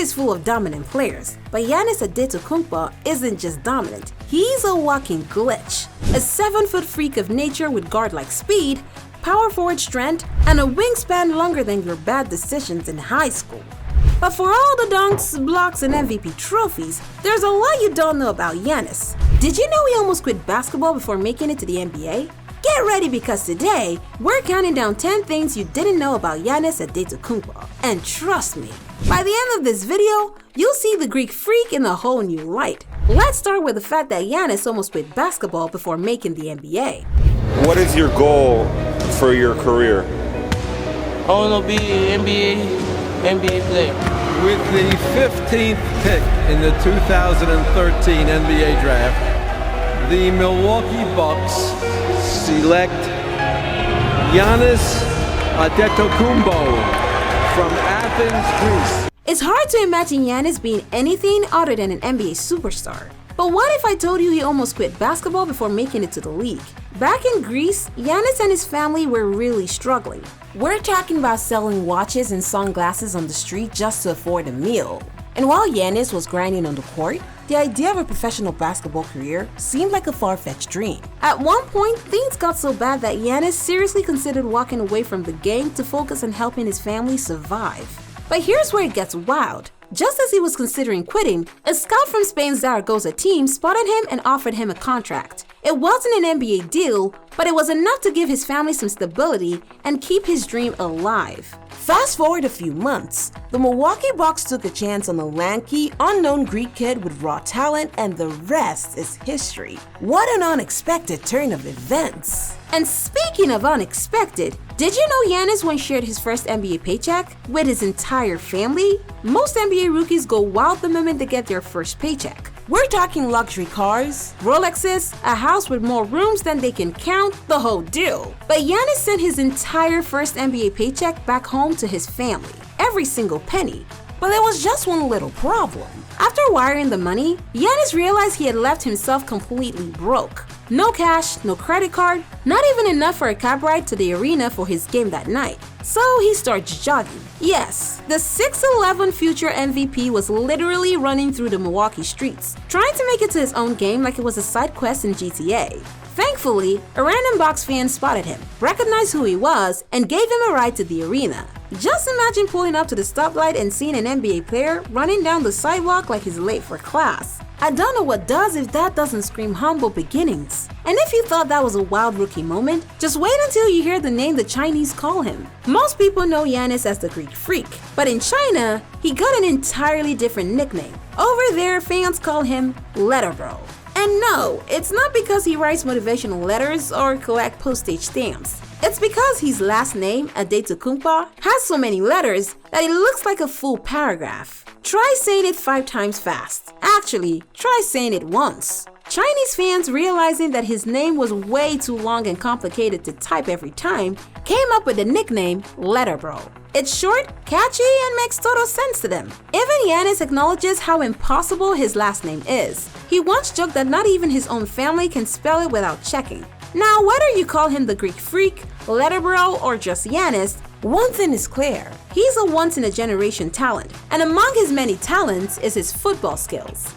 is full of dominant players, but Giannis Antetokounmpo isn't just dominant, he's a walking glitch. A 7-foot freak of nature with guard-like speed, power forward strength, and a wingspan longer than your bad decisions in high school. But for all the dunks, blocks, and MVP trophies, there's a lot you don't know about Giannis. Did you know he almost quit basketball before making it to the NBA? Get ready because today, we're counting down 10 things you didn't know about Giannis Antetokounmpo. And trust me, by the end of this video, you'll see the Greek freak in a whole new light. Let's start with the fact that Giannis almost quit basketball before making the NBA. What is your goal for your career? I want to be an NBA player. With the 15th pick in the 2013 NBA draft, the Milwaukee Bucks select Giannis Antetokounmpo from Athens, Greece. It's hard to imagine Giannis being anything other than an NBA superstar. But what if I told you he almost quit basketball before making it to the league? Back in Greece, Giannis and his family were really struggling. We're talking about selling watches and sunglasses on the street just to afford a meal. And while Giannis was grinding on the court, the idea of a professional basketball career seemed like a far-fetched dream. At one point, things got so bad that Giannis seriously considered walking away from the game to focus on helping his family survive. But here's where it gets wild. Just as he was considering quitting, a scout from Spain's Zaragoza team spotted him and offered him a contract. It wasn't an NBA deal, but it was enough to give his family some stability and keep his dream alive. Fast forward a few months, the Milwaukee Bucks took a chance on a lanky, unknown Greek kid with raw talent, and the rest is history. What an unexpected turn of events! And speaking of unexpected, did you know Giannis once shared his first NBA paycheck with his entire family? Most NBA rookies go wild the moment they get their first paycheck. We're talking luxury cars, Rolexes, a house with more rooms than they can count, the whole deal. But Giannis sent his entire first NBA paycheck back home to his family, every single penny. But there was just one little problem. After wiring the money, Giannis realized he had left himself completely broke. No cash, no credit card, not even enough for a cab ride to the arena for his game that night. So he starts jogging. Yes, the 6'11" future MVP was literally running through the Milwaukee streets, trying to make it to his own game like it was a side quest in GTA. Thankfully, a random Bucks fan spotted him, recognized who he was, and gave him a ride to the arena. Just imagine pulling up to the stoplight and seeing an NBA player running down the sidewalk like he's late for class. I don't know what does if that doesn't scream humble beginnings. And if you thought that was a wild rookie moment, just wait until you hear the name the Chinese call him. Most people know Giannis as the Greek freak, but in China, he got an entirely different nickname. Over there, fans call him Letter Bro. And no, it's not because he writes motivational letters or collect postage stamps. It's because his last name, Antetokounmpo, has so many letters that it looks like a full paragraph. Try saying it 5 times fast. Actually, try saying it once. Chinese fans, realizing that his name was way too long and complicated to type every time, came up with the nickname Letter Bro. It's short, catchy, and makes total sense to them. Even Giannis acknowledges how impossible his last name is. He once joked that not even his own family can spell it without checking. Now, whether you call him the Greek freak, Letter Bro, or just Giannis, one thing is clear. He's a once-in-a-generation talent, and among his many talents is his football skills.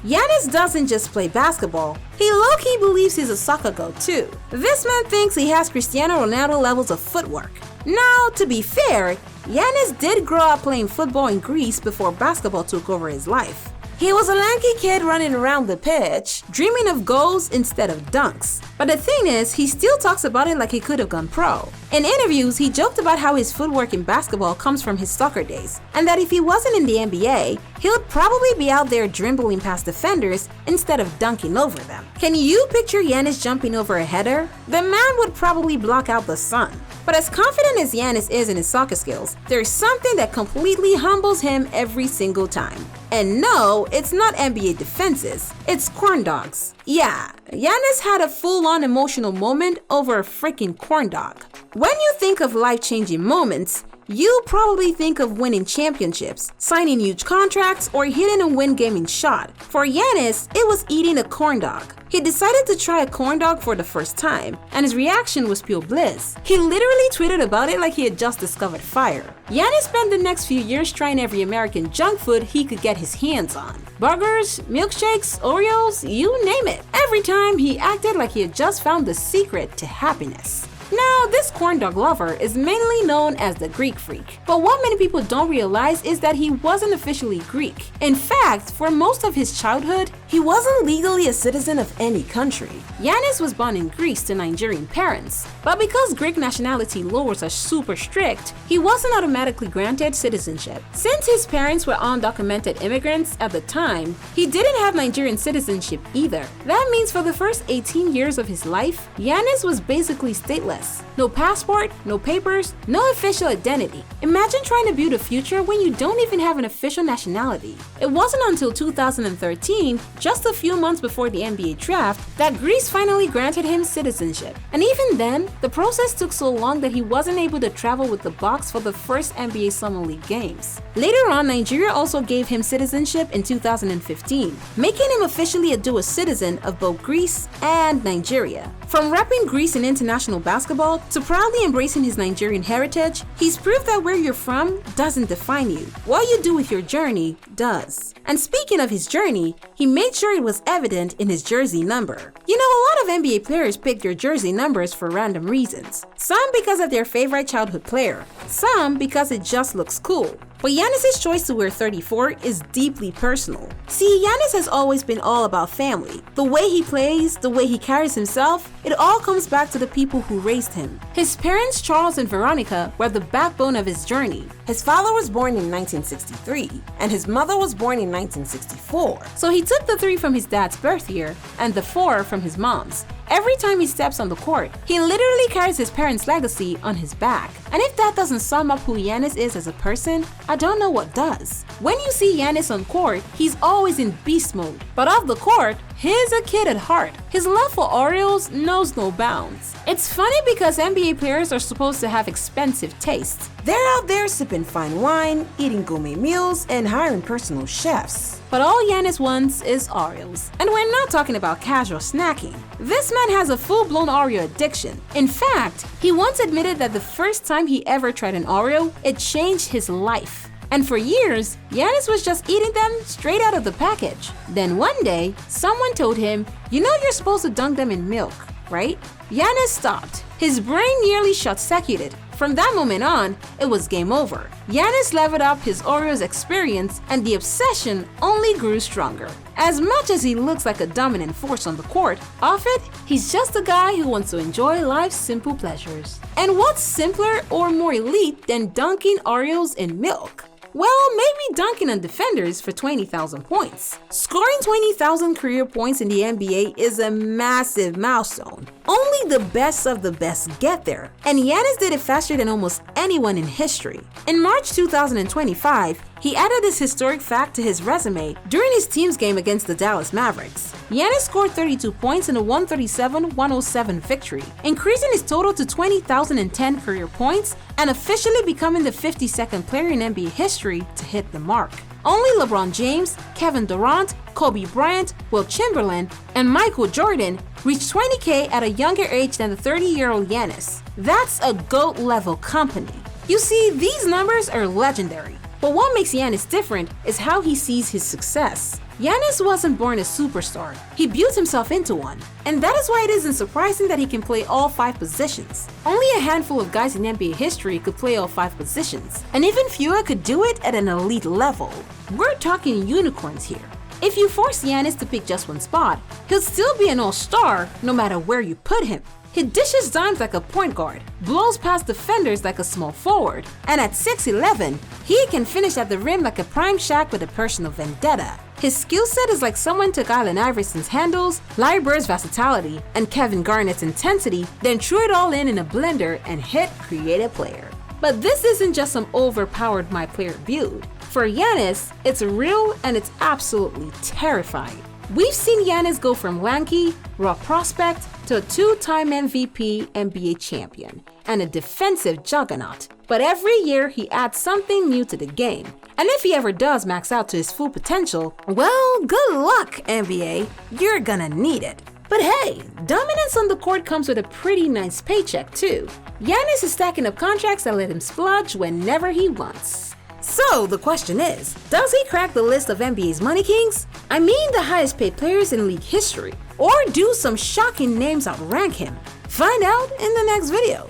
Giannis doesn't just play basketball, he low-key believes he's a soccer goat too. This man thinks he has Cristiano Ronaldo levels of footwork. Now, to be fair, Giannis did grow up playing football in Greece before basketball took over his life. He was a lanky kid running around the pitch, dreaming of goals instead of dunks. But the thing is, he still talks about it like he could have gone pro. In interviews, he joked about how his footwork in basketball comes from his soccer days, and that if he wasn't in the NBA, he would probably be out there dribbling past defenders instead of dunking over them. Can you picture Giannis jumping over a header? The man would probably block out the sun. But as confident as Giannis is in his soccer skills, there's something that completely humbles him every single time. And no, it's not NBA defenses, it's corn dogs. Yeah, Giannis had a full-on emotional moment over a freaking corn dog. When you think of life-changing moments, you probably think of winning championships, signing huge contracts, or hitting a win-gaming shot. For Giannis, it was eating a corn dog. He decided to try a corn dog for the first time, and his reaction was pure bliss. He literally tweeted about it like he had just discovered fire. Giannis spent the next few years trying every American junk food he could get his hands on. Burgers, milkshakes, Oreos, you name it. Every time, he acted like he had just found the secret to happiness. Now, this corn dog lover is mainly known as the Greek freak, but what many people don't realize is that he wasn't officially Greek. In fact, for most of his childhood, he wasn't legally a citizen of any country. Giannis was born in Greece to Nigerian parents, but because Greek nationality laws are super strict, he wasn't automatically granted citizenship. Since his parents were undocumented immigrants at the time, he didn't have Nigerian citizenship either. That means for the first 18 years of his life, Giannis was basically stateless. No passport, no papers, no official identity. Imagine trying to build a future when you don't even have an official nationality. It wasn't until 2013, just a few months before the NBA draft, that Greece finally granted him citizenship. And even then, the process took so long that he wasn't able to travel with the Bucks for the first NBA Summer League games. Later on, Nigeria also gave him citizenship in 2015, making him officially a dual citizen of both Greece and Nigeria. From repping Greece in international basketball to proudly embracing his Nigerian heritage, he's proved that where you're from doesn't define you. What you do with your journey does. And speaking of his journey, he made sure it was evident in his jersey number. You know, a lot of NBA players pick their jersey numbers for random reasons. Some because of their favorite childhood player, some because it just looks cool. But Giannis' choice to wear 34 is deeply personal. See, Giannis has always been all about family. The way he plays, the way he carries himself, it all comes back to the people who raised him. His parents, Charles and Veronica, were the backbone of his journey. His father was born in 1963, and his mother was born in 1964. So he took the 3 from his dad's birth year and the 4 from his mom's. Every time he steps on the court, he literally carries his parents' legacy on his back. And if that doesn't sum up who Giannis is as a person, I don't know what does. When you see Giannis on court, he's always in beast mode. But off the court, he's a kid at heart. His love for Oreos knows no bounds. It's funny because NBA players are supposed to have expensive tastes. They're out there sipping fine wine, eating gourmet meals, and hiring personal chefs. But all Giannis wants is Oreos. And we're not talking about casual snacking. This man has a full-blown Oreo addiction. In fact, he once admitted that the first time he ever tried an Oreo, it changed his life. And for years, Giannis was just eating them straight out of the package. Then one day, someone told him, "You know you're supposed to dunk them in milk, right?" Giannis stopped. His brain nearly short-circuited. From that moment on, it was game over. Giannis leveled up his Oreos experience, and the obsession only grew stronger. As much as he looks like a dominant force on the court, off it, he's just a guy who wants to enjoy life's simple pleasures. And what's simpler or more elite than dunking Oreos in milk? Well, maybe dunking on defenders for 20,000 points. Scoring 20,000 career points in the NBA is a massive milestone. Only the best of the best get there, and Giannis did it faster than almost anyone in history. In March 2025, he added this historic fact to his resume during his team's game against the Dallas Mavericks. Giannis scored 32 points in a 137-107 victory, increasing his total to 20,010 career points and officially becoming the 52nd player in NBA history to hit the mark. Only LeBron James, Kevin Durant, Kobe Bryant, Will Chamberlain, and Michael Jordan reached 20K at a younger age than the 30-year-old Giannis. That's a GOAT-level company. You see, these numbers are legendary. But what makes Giannis different is how he sees his success. Giannis wasn't born a superstar, he built himself into one. And that is why it isn't surprising that he can play all 5 positions. Only a handful of guys in NBA history could play all 5 positions, and even fewer could do it at an elite level. We're talking unicorns here. If you force Giannis to pick just one spot, he'll still be an all-star no matter where you put him. He dishes dimes like a point guard, blows past defenders like a small forward, and at 6'11", he can finish at the rim like a prime Shaq with a personal vendetta. His skill set is like someone took Allen Iverson's handles, Larry Bird's versatility, and Kevin Garnett's intensity, then threw it all in a blender and hit create a player. But this isn't just some overpowered my player build. For Giannis, it's real and it's absolutely terrifying. We've seen Giannis go from lanky, raw prospect to a two-time MVP NBA champion and a defensive juggernaut. But every year he adds something new to the game. And if he ever does max out to his full potential, well, good luck, NBA. You're gonna need it. But hey, dominance on the court comes with a pretty nice paycheck too. Giannis is stacking up contracts that let him splurge whenever he wants. So the question is, does he crack the list of NBA's money kings? I mean the highest paid players in league history. Or do some shocking names outrank him? Find out in the next video.